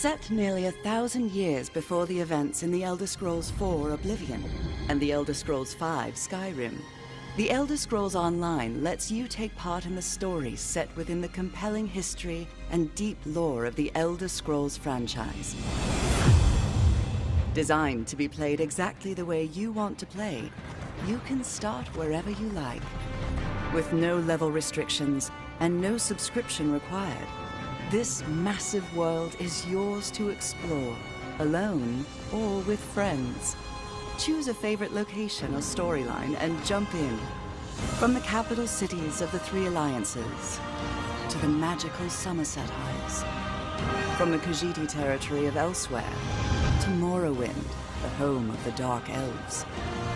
Set nearly 1,000 years before the events in The Elder Scrolls IV: Oblivion and The Elder Scrolls V: Skyrim, The Elder Scrolls Online lets you take part in the stories set within the compelling history and deep lore of the Elder Scrolls franchise. Designed to be played exactly the way you want to play, you can start wherever you like. With no level restrictions and no subscription required, this massive world is yours to explore, alone or with friends. Choose a favorite location or storyline and jump in. From the capital cities of the Three Alliances to the magical Somerset Isles. From the Khajiit territory of Elsewhere to Morrowind, the home of the Dark Elves.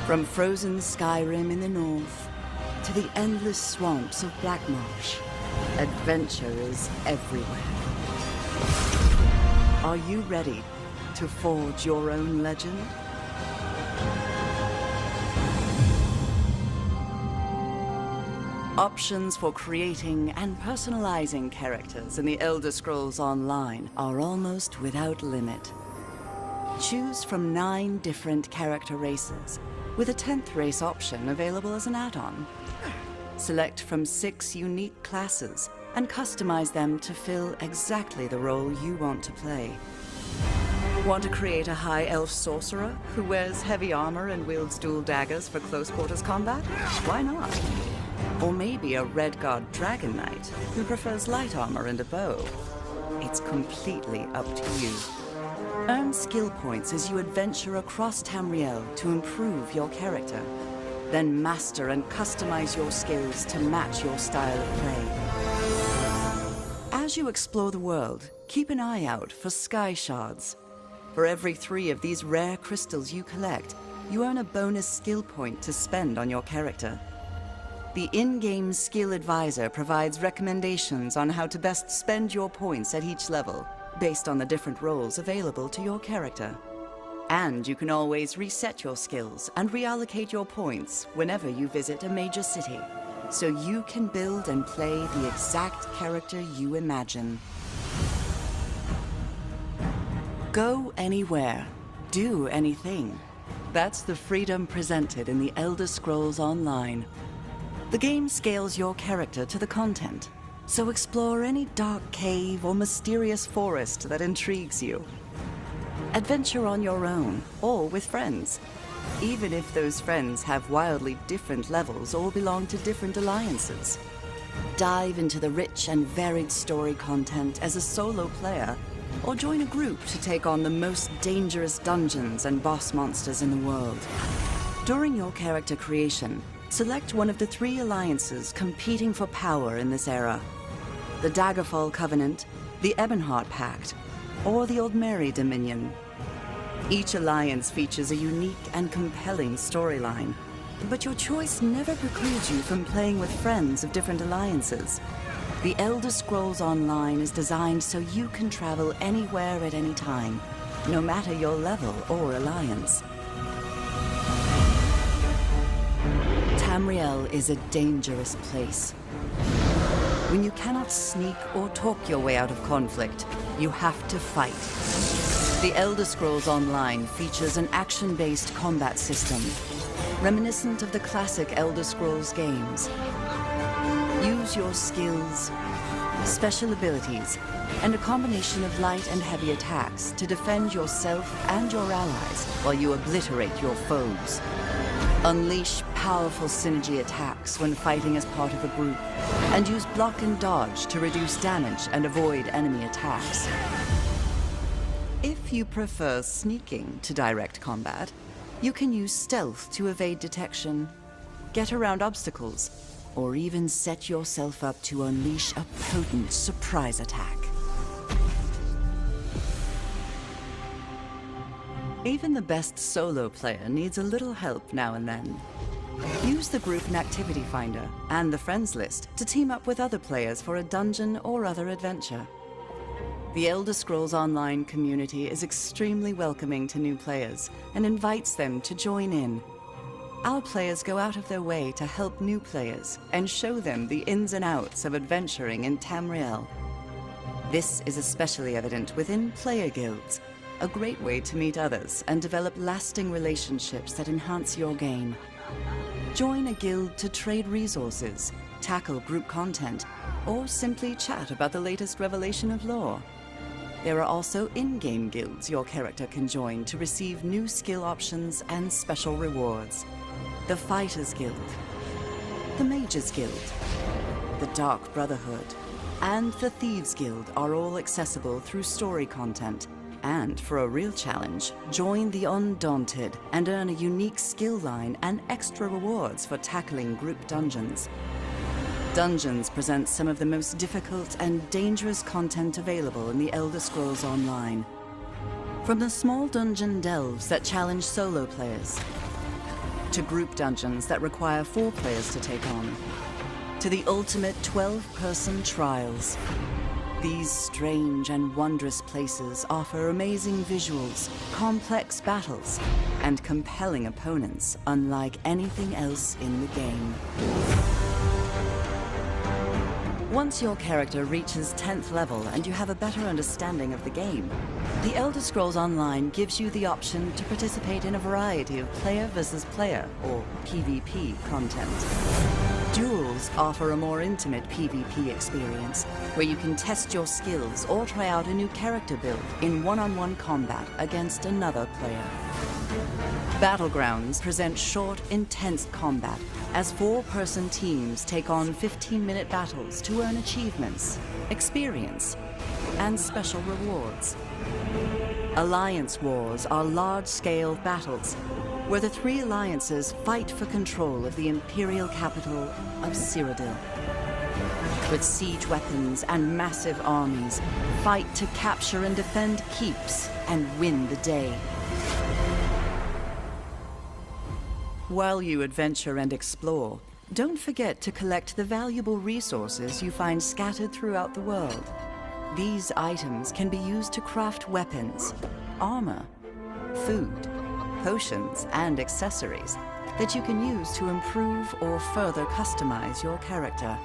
From frozen Skyrim in the north to the endless swamps of Blackmarsh, adventure is everywhere. Are you ready to forge your own legend? Options for creating and personalizing characters in the Elder Scrolls Online are almost without limit. Choose from 9 different character races, with a 10th race option available as an add-on. Select from 6 unique classes and customize them to fill exactly the role you want to play. Want to create a high elf sorcerer who wears heavy armor and wields dual daggers for close quarters combat? Why not? Or maybe a Red Guard Dragon Knight who prefers light armor and a bow. It's completely up to you. Earn skill points as you adventure across Tamriel to improve your character. Then master and customize your skills to match your style of play. As you explore the world, keep an eye out for sky shards. For every 3 of these rare crystals you collect, you earn a bonus skill point to spend on your character. The in-game skill advisor provides recommendations on how to best spend your points at each level, based on the different roles available to your character. And you can always reset your skills and reallocate your points whenever you visit a major city, so you can build and play the exact character you imagine. Go anywhere, do anything. That's the freedom presented in the Elder Scrolls Online. The game scales your character to the content, so explore any dark cave or mysterious forest that intrigues you. Adventure on your own, or with friends, even if those friends have wildly different levels or belong to different alliances. Dive into the rich and varied story content as a solo player, or join a group to take on the most dangerous dungeons and boss monsters in the world. During your character creation, select one of the 3 alliances competing for power in this era: the Daggerfall Covenant, the Ebonheart Pact, or the Aldmeri Dominion. Each alliance features a unique and compelling storyline, but your choice never precludes you from playing with friends of different alliances. The Elder Scrolls Online is designed so you can travel anywhere at any time, no matter your level or alliance. Tamriel is a dangerous place. When you cannot sneak or talk your way out of conflict, you have to fight. The Elder Scrolls Online features an action-based combat system, reminiscent of the classic Elder Scrolls games. Use your skills, special abilities, and a combination of light and heavy attacks to defend yourself and your allies while you obliterate your foes. Unleash powerful synergy attacks when fighting as part of a group, and use block and dodge to reduce damage and avoid enemy attacks. If you prefer sneaking to direct combat, you can use stealth to evade detection, get around obstacles, or even set yourself up to unleash a potent surprise attack. Even the best solo player needs a little help now and then. Use the group and activity finder and the friends list to team up with other players for a dungeon or other adventure. The Elder Scrolls Online community is extremely welcoming to new players and invites them to join in. Our players go out of their way to help new players and show them the ins and outs of adventuring in Tamriel. This is especially evident within player guilds, a great way to meet others and develop lasting relationships that enhance your game. Join a guild to trade resources, tackle group content, or simply chat about the latest revelation of lore. There are also in-game guilds your character can join to receive new skill options and special rewards. The Fighters Guild, the Mages Guild, the Dark Brotherhood, and the Thieves Guild are all accessible through story content. And for a real challenge, join the Undaunted and earn a unique skill line and extra rewards for tackling group dungeons. Dungeons present some of the most difficult and dangerous content available in the Elder Scrolls Online. From the small dungeon delves that challenge solo players, to group dungeons that require 4 players to take on, to the ultimate 12-person trials. These strange and wondrous places offer amazing visuals, complex battles, and compelling opponents unlike anything else in the game. Once your character reaches 10th level and you have a better understanding of the game, The Elder Scrolls Online gives you the option to participate in a variety of player versus player, or PvP, content. Duels offer a more intimate PvP experience, where you can test your skills or try out a new character build in one-on-one combat against another player. Battlegrounds present short, intense combat, as 4-person teams take on 15-minute battles to earn achievements, experience, and special rewards. Alliance wars are large-scale battles, where the 3 alliances fight for control of the imperial capital of Cyrodiil. With siege weapons and massive armies, fight to capture and defend keeps and win the day. While you adventure and explore, don't forget to collect the valuable resources you find scattered throughout the world. These items can be used to craft weapons, armor, food, potions, and accessories that you can use to improve or further customize your character.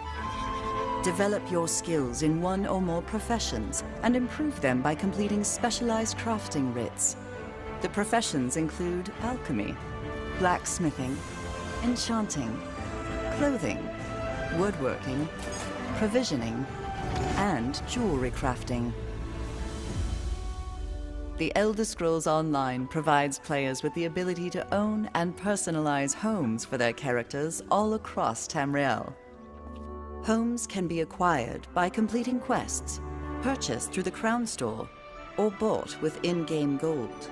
Develop your skills in one or more professions and improve them by completing specialized crafting writs. The professions include alchemy, blacksmithing, enchanting, clothing, woodworking, provisioning, and jewelry crafting. The Elder Scrolls Online provides players with the ability to own and personalize homes for their characters all across Tamriel. Homes can be acquired by completing quests, purchased through the Crown Store, or bought with in-game gold.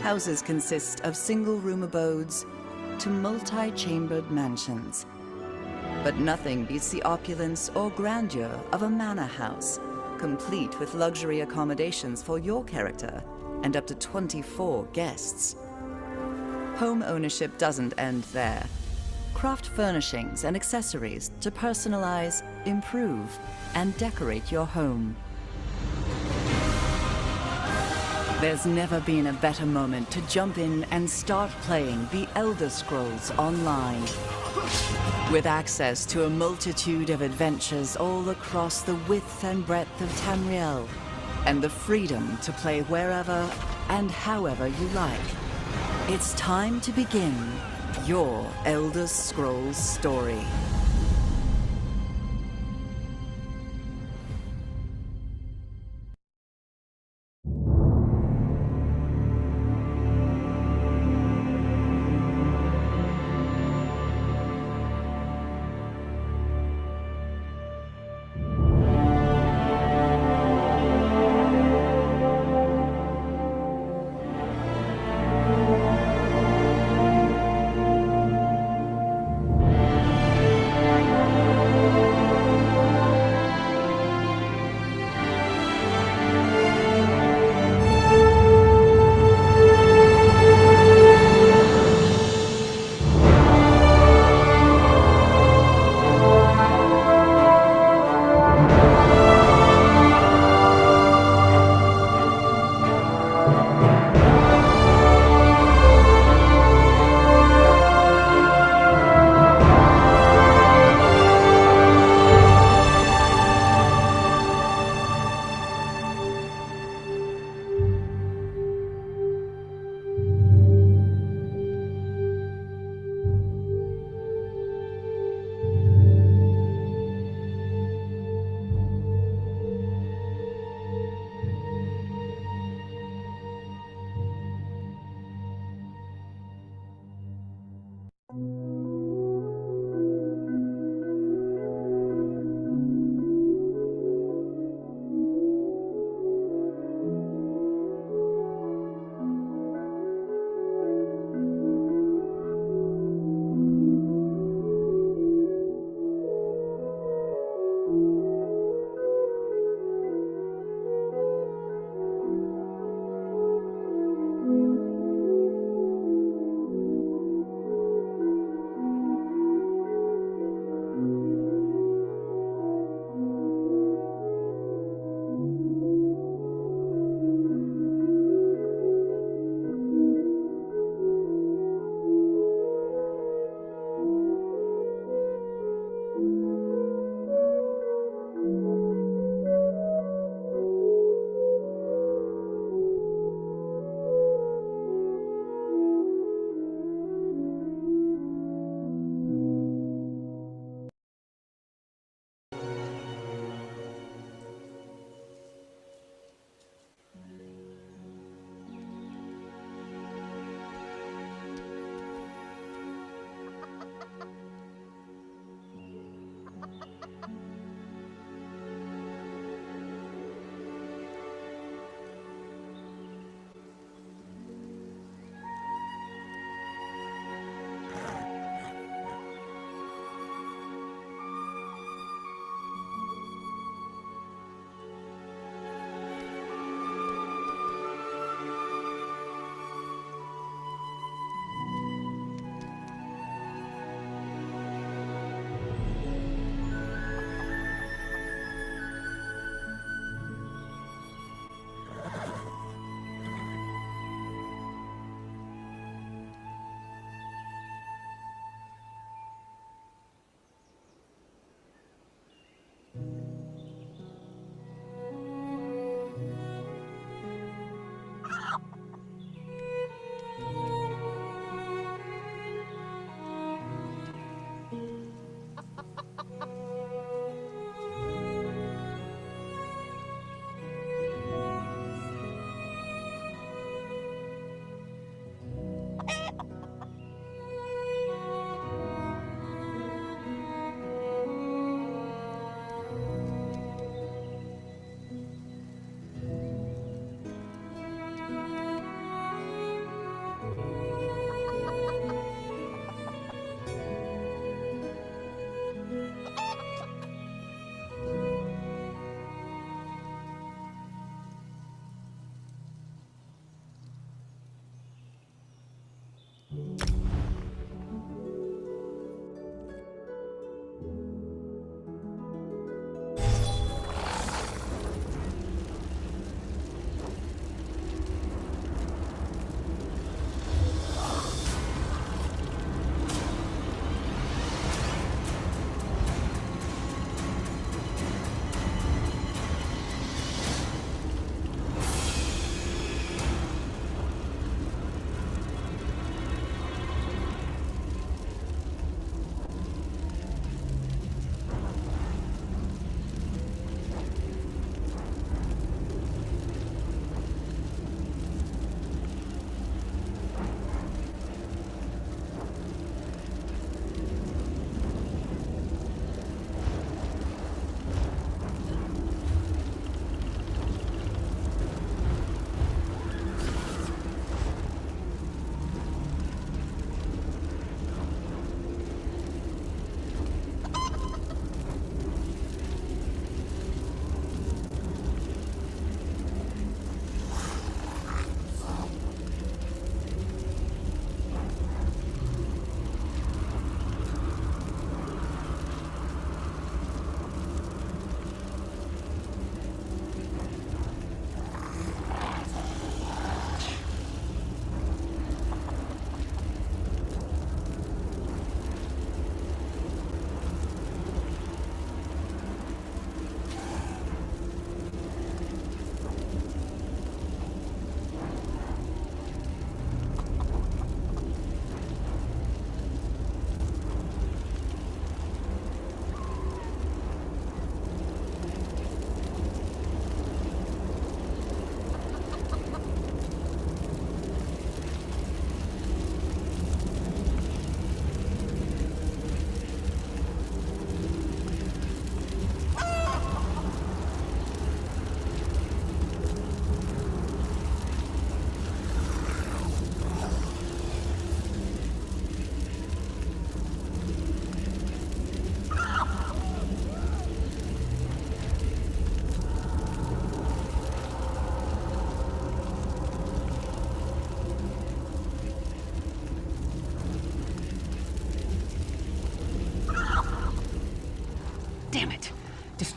Houses consist of single-room abodes to multi-chambered mansions. But nothing beats the opulence or grandeur of a manor house, complete with luxury accommodations for your character and up to 24 guests. Home ownership doesn't end there. Craft furnishings and accessories to personalize, improve, and decorate your home. There's never been a better moment to jump in and start playing The Elder Scrolls Online. With access to a multitude of adventures all across the width and breadth of Tamriel, and the freedom to play wherever and however you like, it's time to begin your Elder Scrolls story.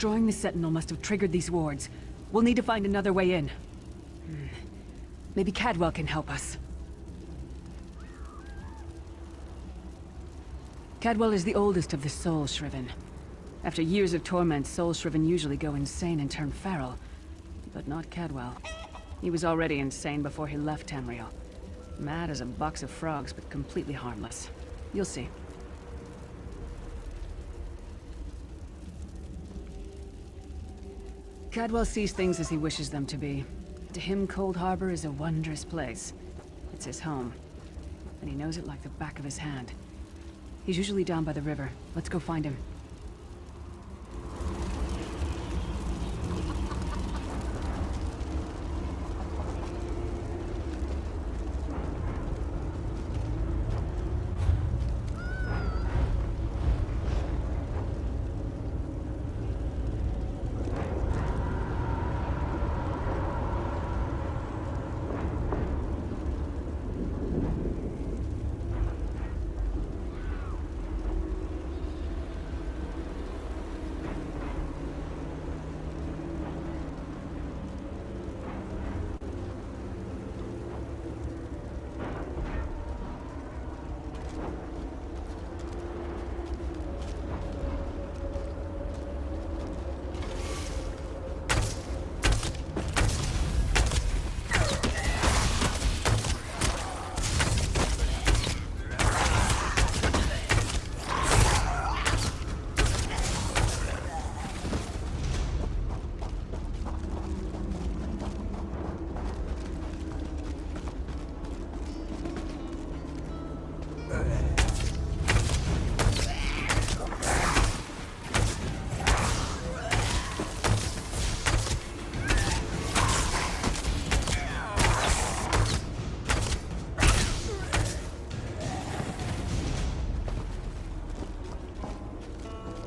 Destroying the Sentinel must have triggered these wards. We'll need to find another way in. Maybe Cadwell can help us. Cadwell is the oldest of the Soul Shriven. After years of torment, Soul Shriven usually go insane and turn feral. But not Cadwell. He was already insane before he left Tamriel. Mad as a box of frogs, but completely harmless. You'll see. Cadwell sees things as he wishes them to be. To him, Cold Harbor is a wondrous place. It's his home. And he knows it like the back of his hand. He's usually down by the river. Let's go find him.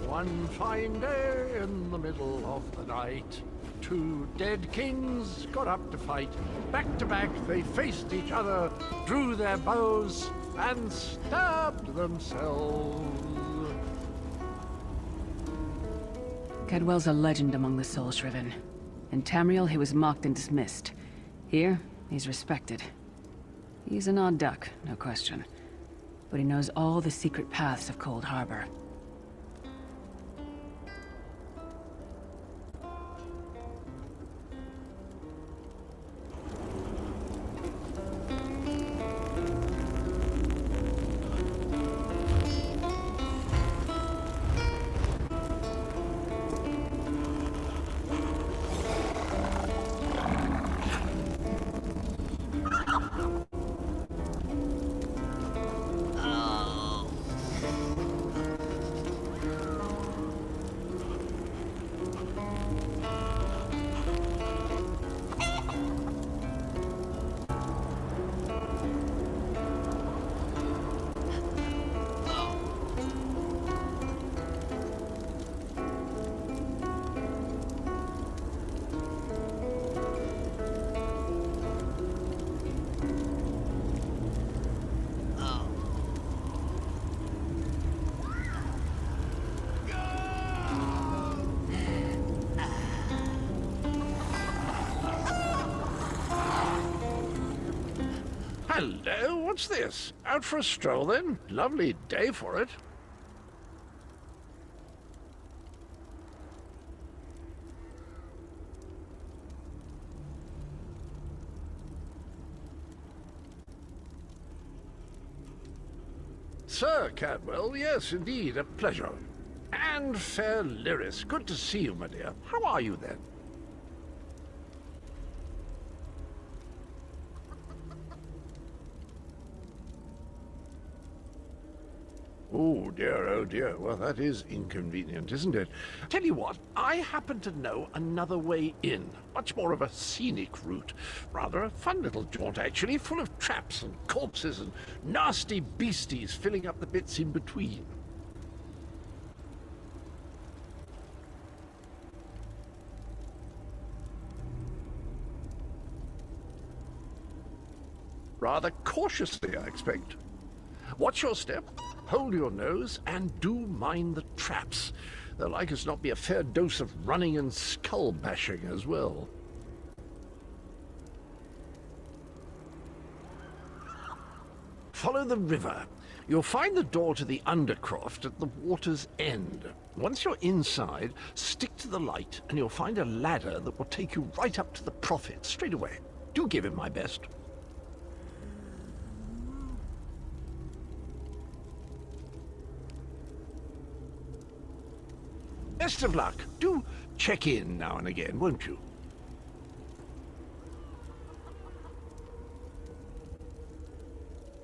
One fine day in the middle of the night, two dead kings got up to fight. Back to back they faced each other, drew their bows, and stabbed themselves. Cadwell's a legend among the Soul Shriven. In Tamriel, he was mocked and dismissed. Here, he's respected. He's an odd duck, no question. But he knows all the secret paths of Cold Harbor. Hello, what's this? Out for a stroll then? Lovely day for it. Sir Cadwell, yes, indeed, a pleasure. And fair Lyris, good to see you, my dear. How are you then? Oh dear, well that is inconvenient, isn't it? Tell you what, I happen to know another way in. Much more of a scenic route. Rather a fun little jaunt, actually, full of traps and corpses and nasty beasties filling up the bits in between. Rather cautiously, I expect. Watch your step, hold your nose, and do mind the traps. There'll like as not be a fair dose of running and skull bashing as well. Follow the river. You'll find the door to the Undercroft at the water's end. Once you're inside, stick to the light and you'll find a ladder that will take you right up to the Prophet straight away. Do give him my best. Best of luck. Do check in now and again, won't you?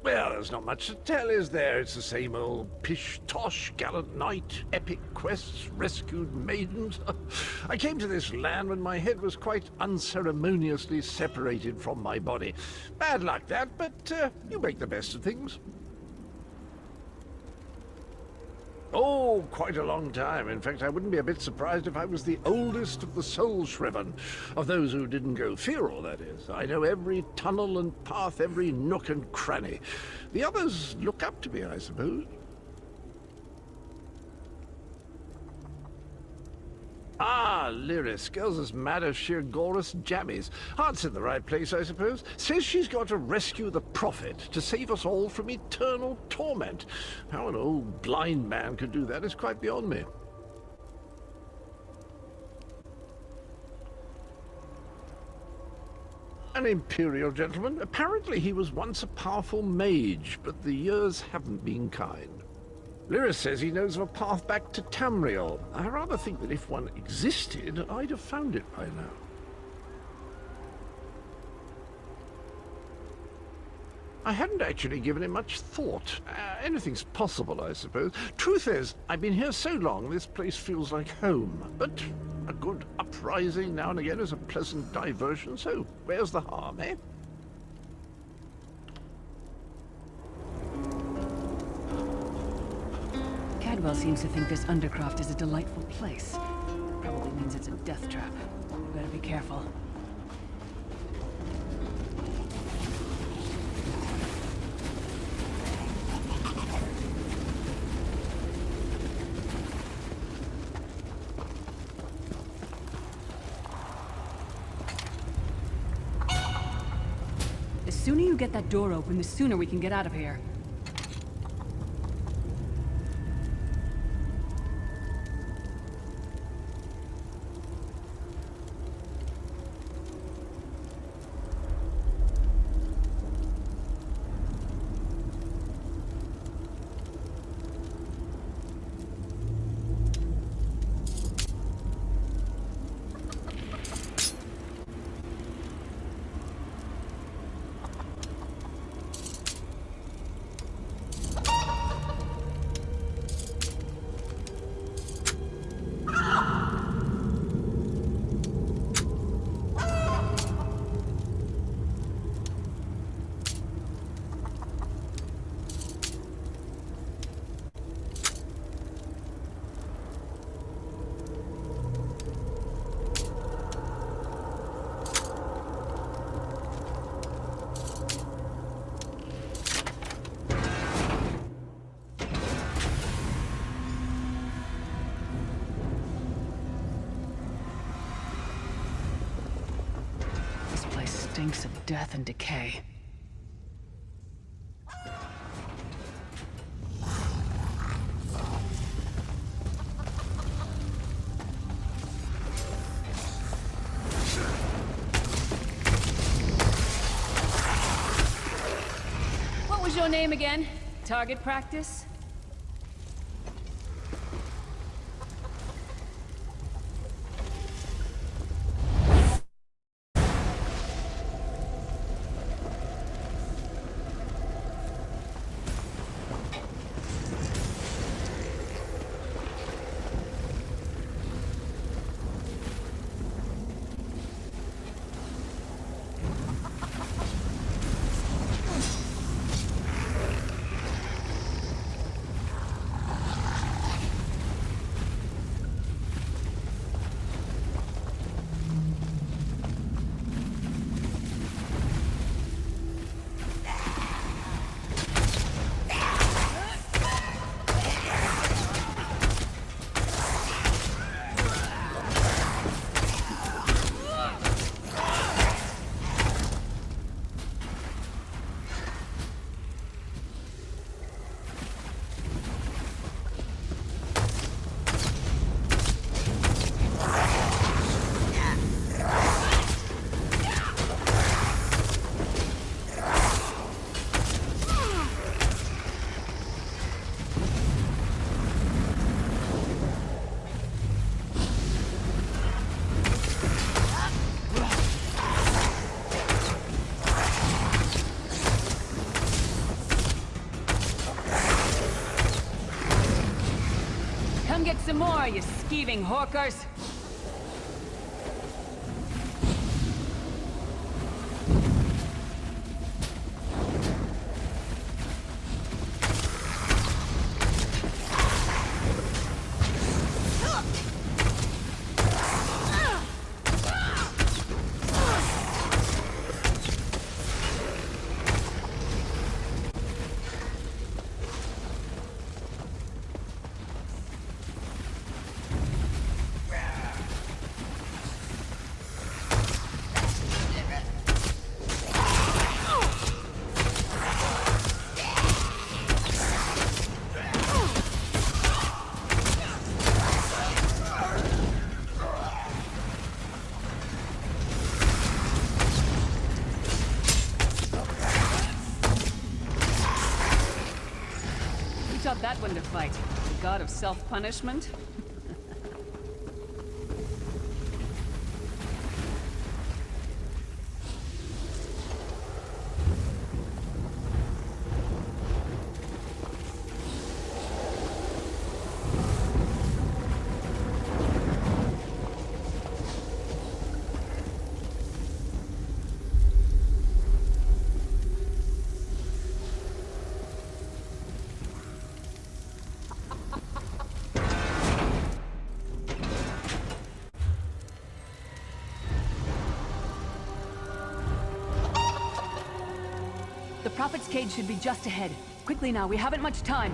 Well, there's not much to tell, is there? It's the same old pish-tosh, gallant knight, epic quests, rescued maidens. I came to this land when my head was quite unceremoniously separated from my body. Bad luck, that, but you make the best of things. Oh, quite a long time. In fact, I wouldn't be a bit surprised if I was the oldest of the soul shriven. Of those who didn't go feral, that is. I know every tunnel and path, every nook and cranny. The others look up to me, I suppose. Ah, Lyris. Girl's as mad as sheer Gorus jammies. Heart's in the right place, I suppose. Says she's got to rescue the Prophet to save us all from eternal torment. How an old blind man could do that is quite beyond me. An imperial gentleman. Apparently he was once a powerful mage, but the years haven't been kind. Lyris says he knows of a path back to Tamriel. I rather think that if one existed, I'd have found it by now. I hadn't actually given it much thought. Anything's possible, I suppose. Truth is, I've been here so long, this place feels like home. But a good uprising now and again is a pleasant diversion, so where's the harm, eh? Cadwell seems to think this Undercroft is a delightful place. Probably means it's a death trap. We better be careful. The sooner you get that door open, the sooner we can get out of here. Stinks of death and decay. What was your name again? Target practice? get some more, you skeeving hawkers! Taught that one to fight. The god of self-punishment? The Prophet's cage should be just ahead. Quickly now, we haven't much time.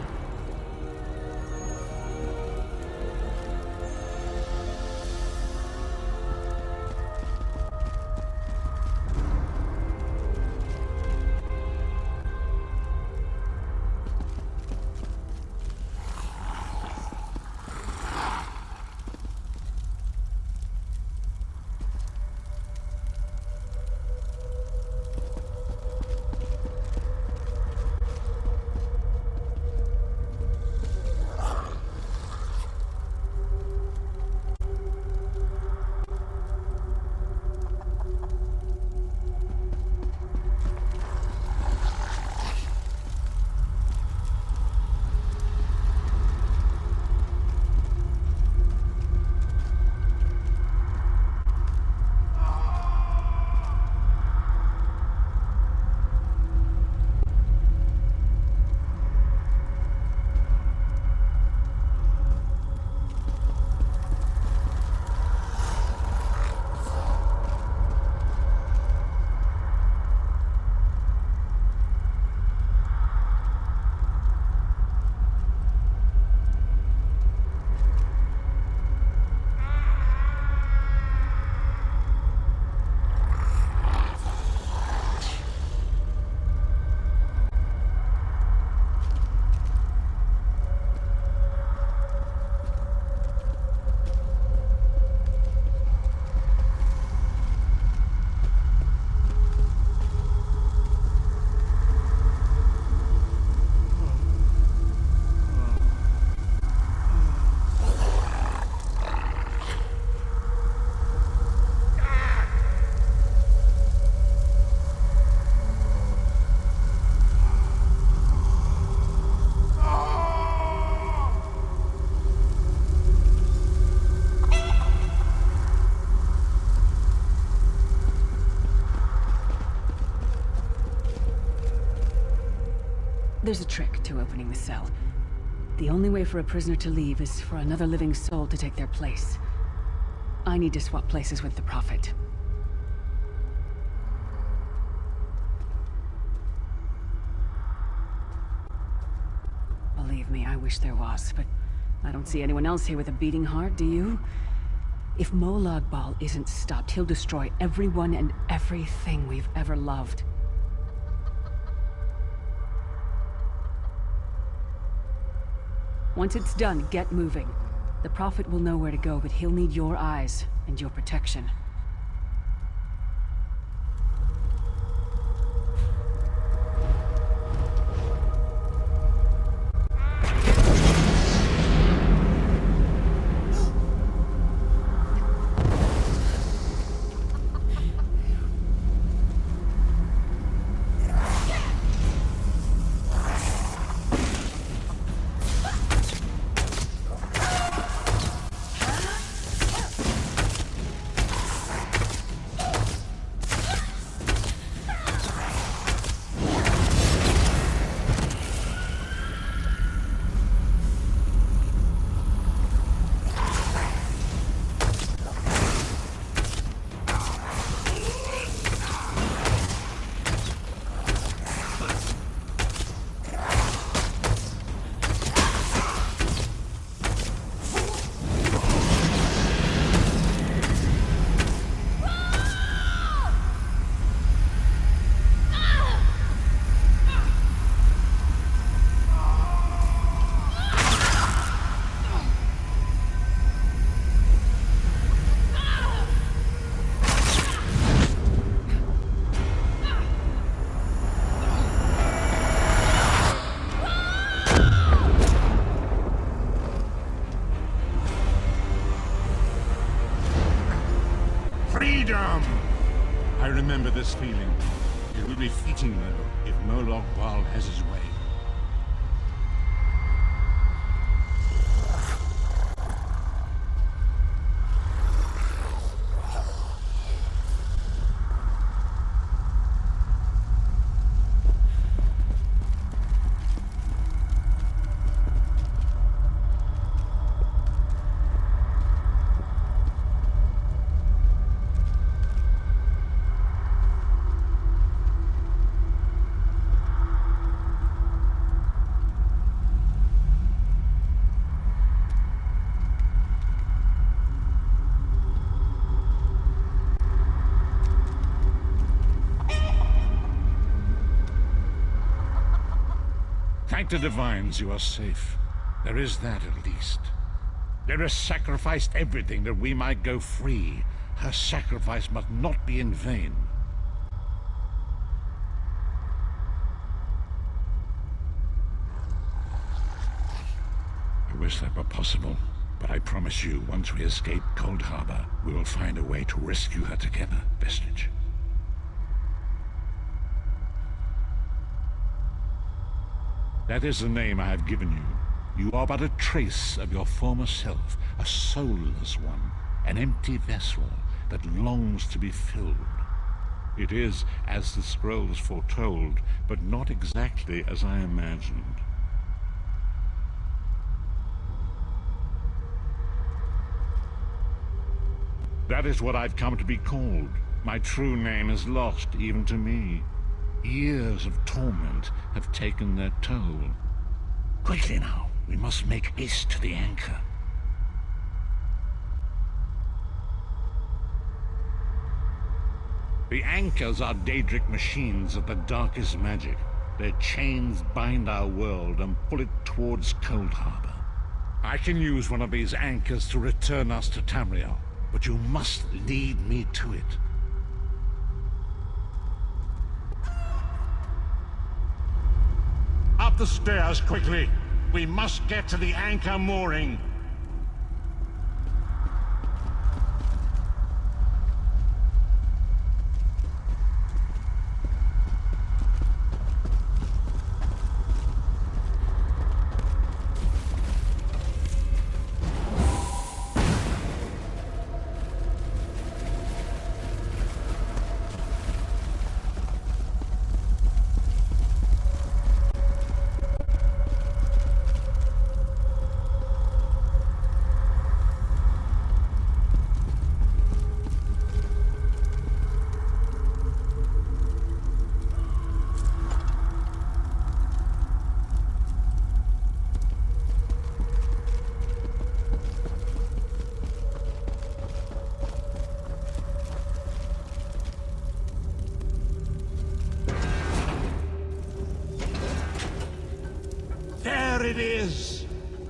There's a trick to opening the cell. The only way for a prisoner to leave is for another living soul to take their place. I need to swap places with the Prophet. Believe me, I wish there was, but I don't see anyone else here with a beating heart, do you? If Molag Bal isn't stopped, he'll destroy everyone and everything we've ever loved. Once it's done, get moving. The Prophet will know where to go, but he'll need your eyes and your protection. be fleeting, though, if Moloch Baal has his way. Thank the divines you are safe. There is that at least. There is sacrificed everything that we might go free. Her sacrifice must not be in vain. I wish that were possible, but I promise you, once we escape Cold Harbor, we will find a way to rescue her together, Vestige. That is the name I have given you. You are but a trace of your former self, a soulless one, an empty vessel that longs to be filled. It is as the scrolls foretold, but not exactly as I imagined. That is what I've come to be called. My true name is lost even to me. Years of torment have taken their toll. Quickly now, we must make haste to the anchor. The anchors are Daedric machines of the darkest magic. Their chains bind our world and pull it towards Cold Harbor. I can use one of these anchors to return us to Tamriel, but you must lead me to it. Up the stairs, quickly! We must get to the anchor mooring! There it is!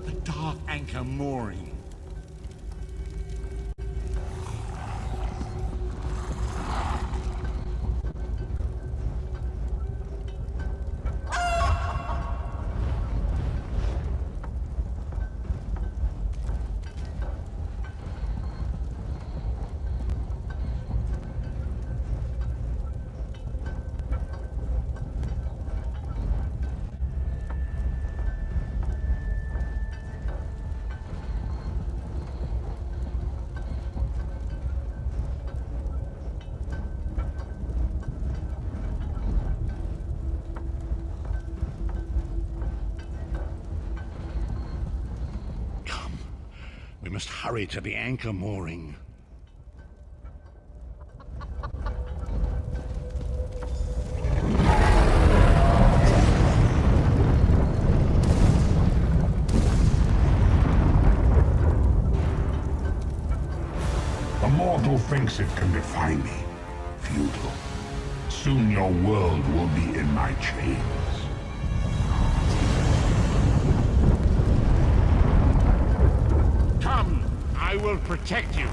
The dark anchor mooring. We must hurry to the anchor mooring. The mortal thinks it can defy me. Futile. Soon your world will be in my chains. I will protect you.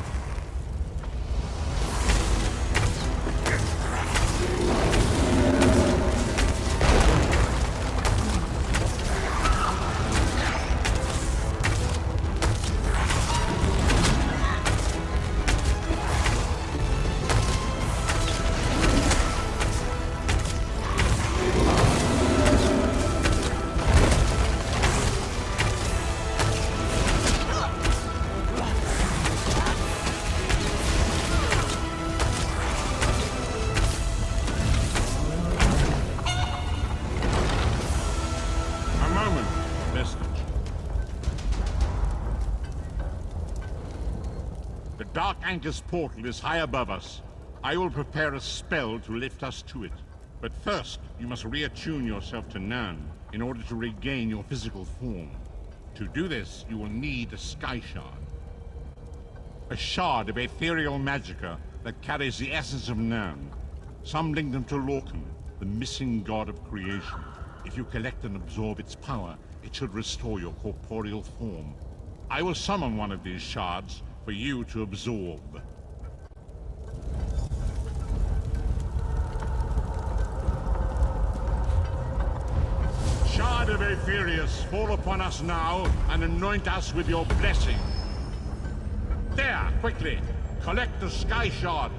Anchor's portal is high above us. I will prepare a spell to lift us to it. But first, you must reattune yourself to Nan in order to regain your physical form. To do this, you will need a Sky Shard. A shard of ethereal magicka that carries the essence of Nan. Some link them to Lorcan, the missing god of creation. If you collect and absorb its power, it should restore your corporeal form. I will summon one of these shards for you to absorb. Shard of Aetherius, fall upon us now and anoint us with your blessing. There, quickly! Collect the Sky Shard!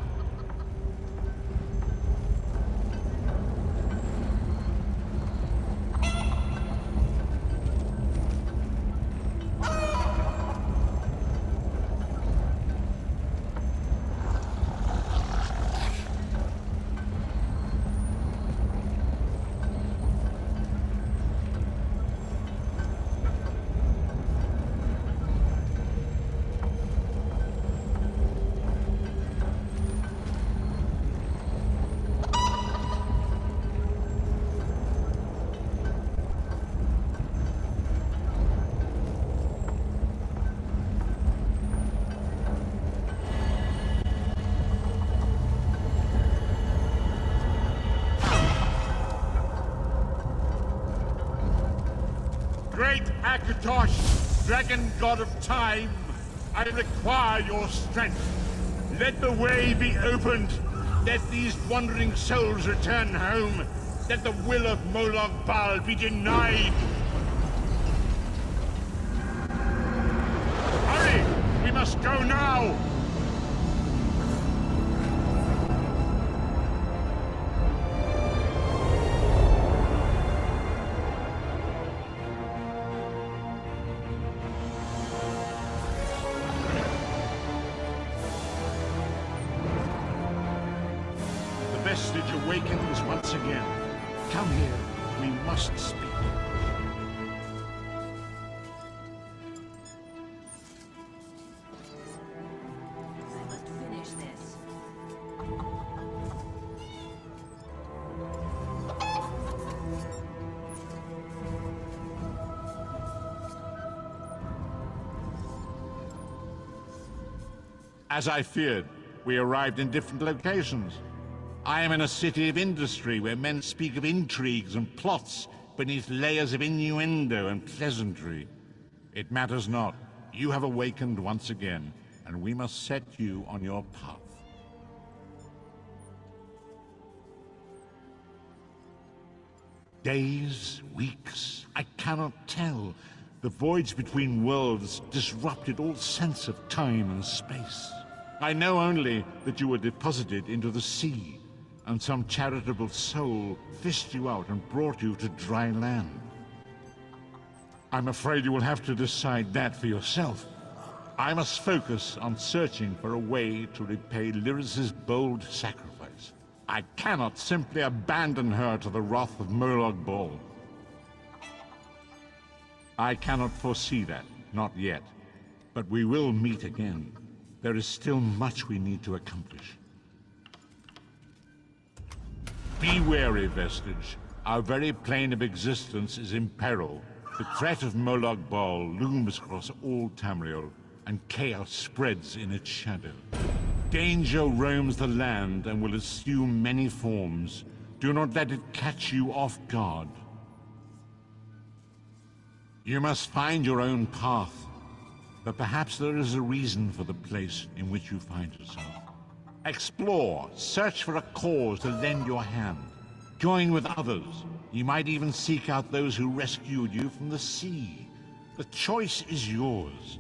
Great Akatosh, dragon god of time, I require your strength. Let the way be opened. Let these wandering souls return home. Let the will of Molag Bal be denied. Hurry! We must go now! The vestige awakens once again. Come here. We must speak. I must finish this. As I feared, we arrived in different locations. I am in a city of industry where men speak of intrigues and plots beneath layers of innuendo and pleasantry. It matters not. You have awakened once again, and we must set you on your path. Days, weeks, I cannot tell. The voids between worlds disrupted all sense of time and space. I know only that you were deposited into the sea, and some charitable soul fished you out and brought you to dry land. I'm afraid you will have to decide that for yourself. I must focus on searching for a way to repay Lyris's bold sacrifice. I cannot simply abandon her to the wrath of Molag Bal. I cannot foresee that, not yet. But we will meet again. There is still much we need to accomplish. Be wary, Vestige. Our very plane of existence is in peril. The threat of Molag Bal looms across all Tamriel, and chaos spreads in its shadow. Danger roams the land and will assume many forms. Do not let it catch you off guard. You must find your own path, but perhaps there is a reason for the place in which you find yourself. Explore, search for a cause to lend your hand. Join with others. You might even seek out those who rescued you from the sea. The choice is yours.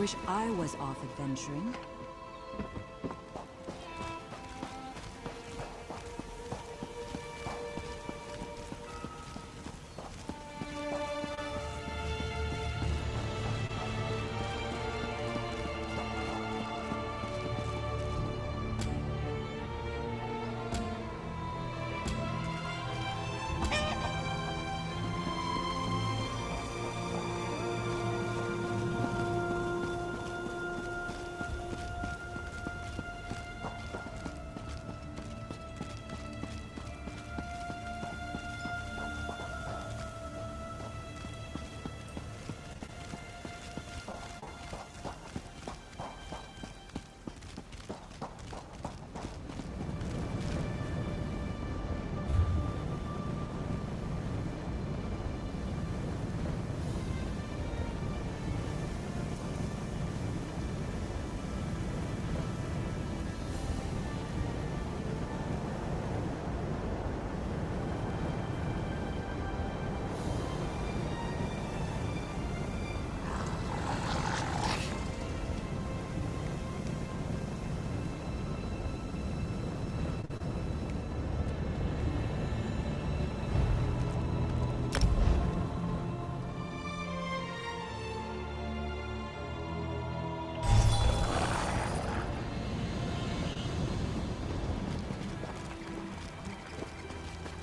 wish I was off adventuring.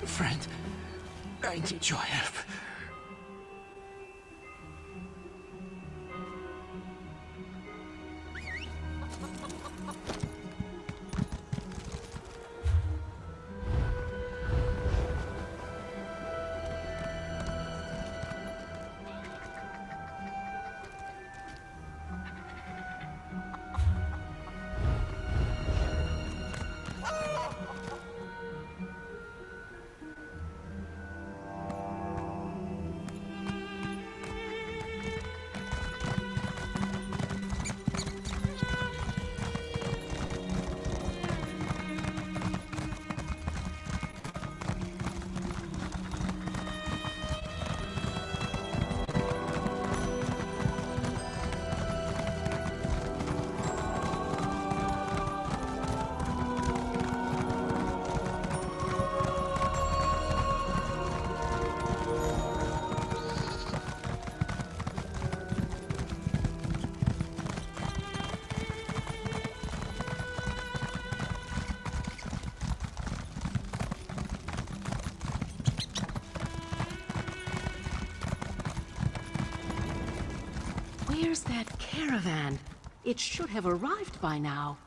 Friend, I need your help. Where's that caravan? It should have arrived by now.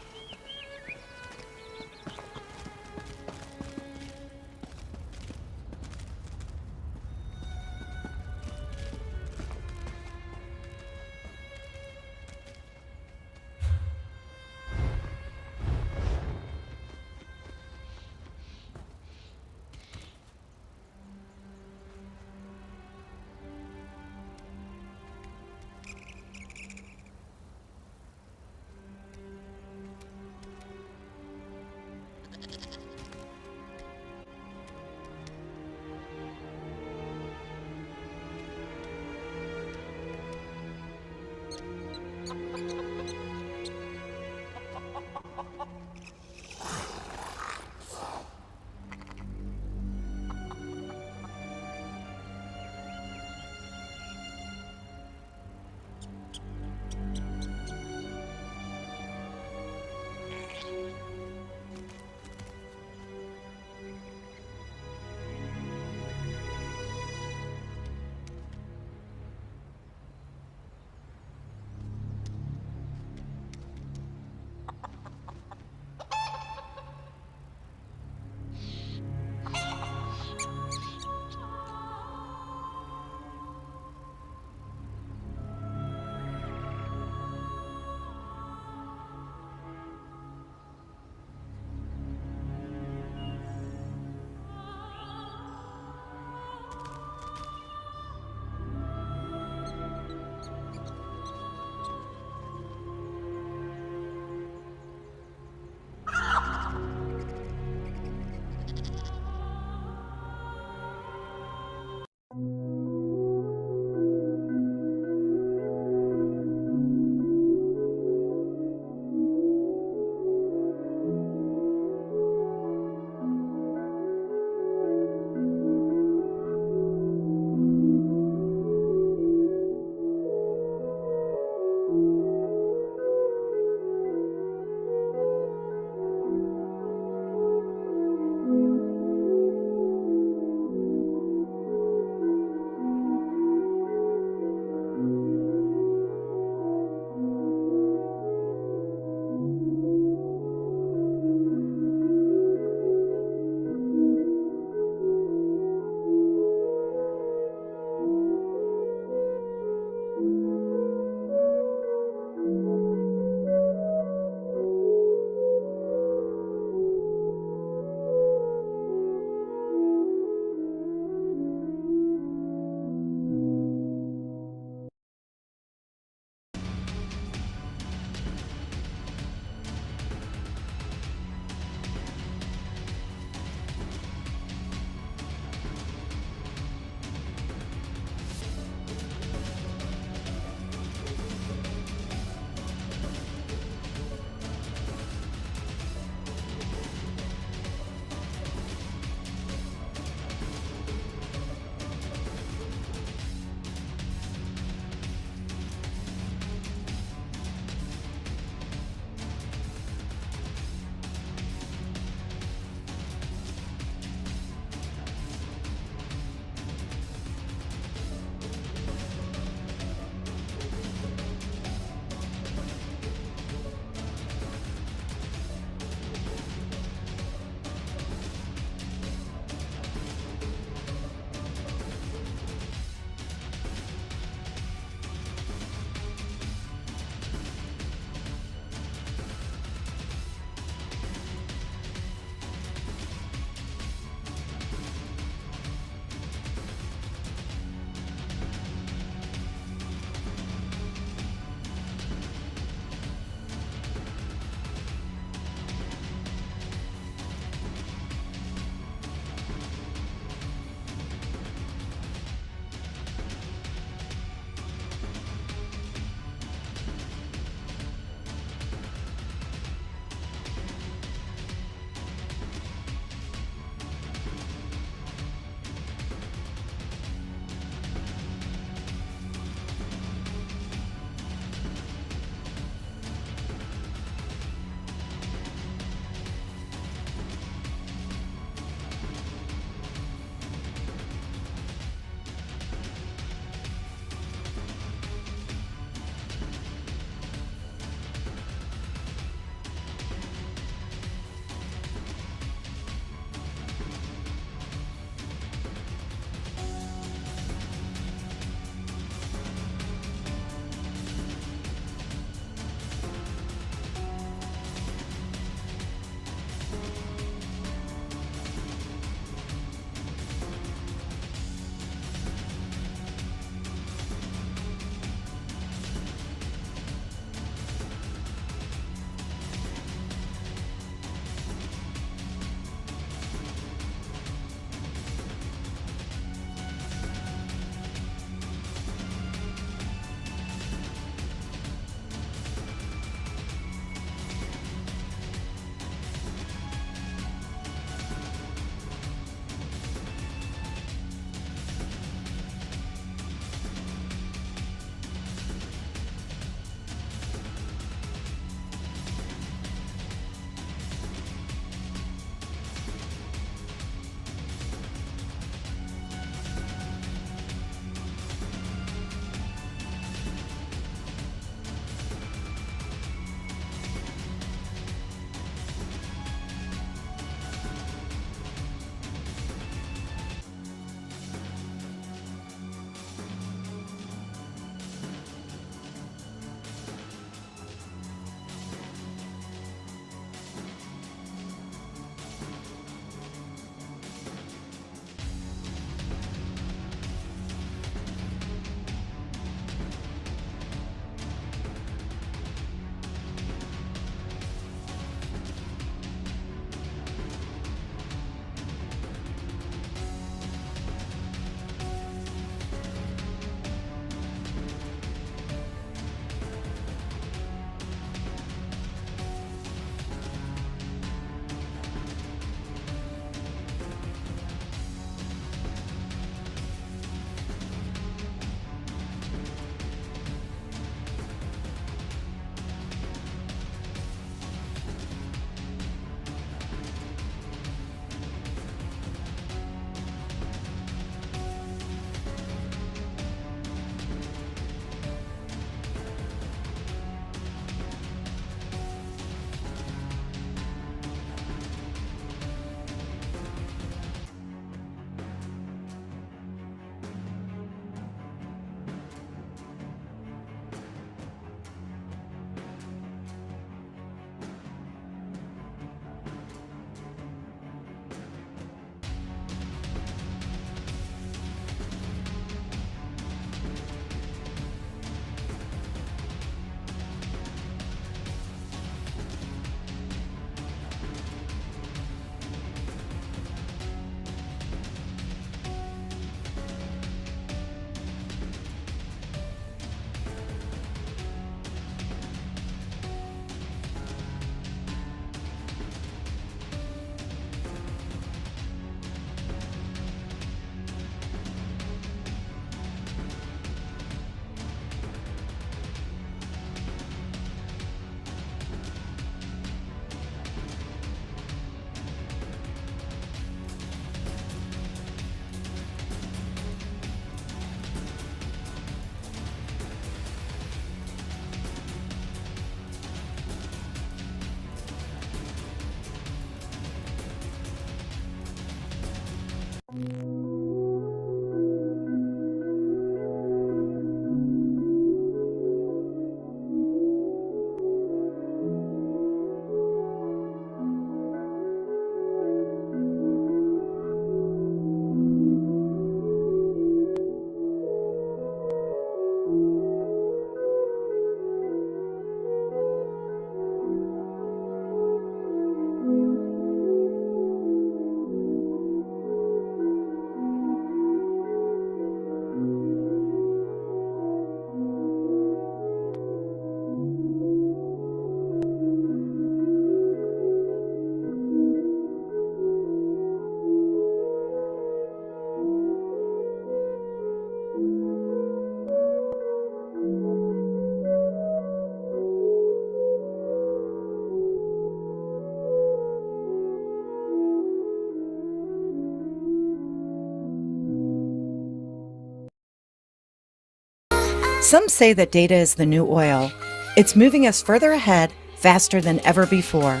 Some say that data is the new oil. It's moving us further ahead, faster than ever before.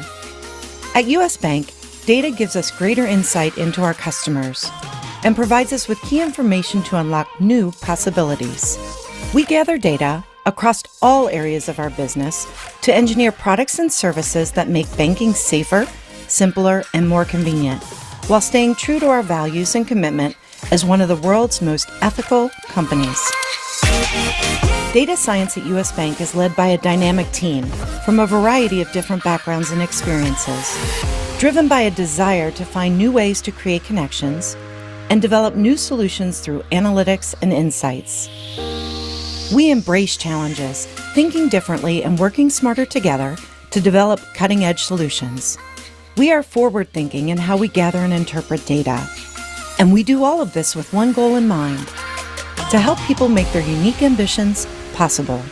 At US Bank, data gives us greater insight into our customers and provides us with key information to unlock new possibilities. We gather data across all areas of our business to engineer products and services that make banking safer, simpler, and more convenient, while staying true to our values and commitment as one of the world's most ethical companies. Data science at US Bank is led by a dynamic team from a variety of different backgrounds and experiences, driven by a desire to find new ways to create connections and develop new solutions through analytics and insights. We embrace challenges, thinking differently and working smarter together to develop cutting-edge solutions. We are forward-thinking in how we gather and interpret data. And we do all of this with one goal in mind: to help people make their unique ambitions possible.